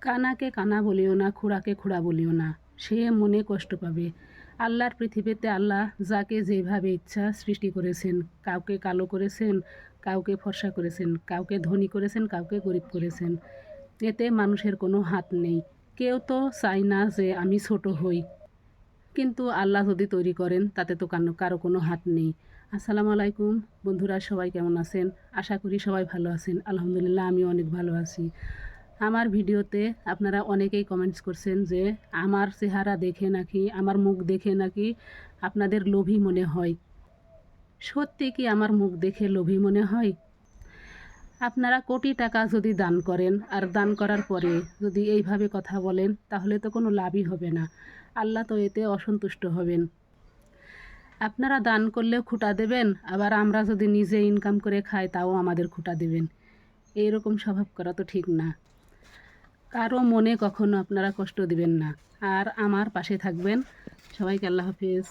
কানাকে কানা বলিও না, খুড়াকে খুড়া বলিও না, সে মনে কষ্ট পাবে। আল্লাহর পৃথিবীতে আল্লাহ যাকে যেভাবে ইচ্ছা সৃষ্টি করেছেন, কাউকে কালো করেছেন, কাউকে ফর্সা করেছেন, কাউকে ধনী করেছেন, কাউকে গরিব করেছেন। এতে মানুষের কোনো হাত নেই। কেউ তো চায় না যে আমি ছোট হই, কিন্তু আল্লাহ যদি তৈরি করেন তাতে তো কারো কোনো হাত নেই। আসসালামু আলাইকুম বন্ধুরা, সবাই কেমন আছেন? আশা করি সবাই ভালো আছেন। আলহামদুলিল্লাহ, আমি অনেক ভালো আছি। আমার ভিডিওতে আপনারা অনেকেই কমেন্টস করছেন যে আমার চেহারা দেখে নাকি, আমার মুখ দেখে নাকি আপনাদের লোভী মনে হয়। সত্যি কি আমার মুখ দেখে লোভী মনে হয়? আপনারা কোটি টাকা যদি দান করেন আর দান করার পরে যদি এইভাবে কথা বলেন, তাহলে তো কোনো লাভই হবে না। আল্লাহ তো এতে অসন্তুষ্ট হবেন। আপনারা দান করলেও খুঁটা দেবেন, আবার আমরা যদি নিজে ইনকাম করে খাই তাও আমাদের খুঁটা দেবেন। এইরকম স্বভাব করা তো ঠিক না। কারো মনে কখনো আপনারা কষ্ট দিবেন না, আর আমার পাশে থাকবেন। সবাইকে আল্লাহ হাফেজ।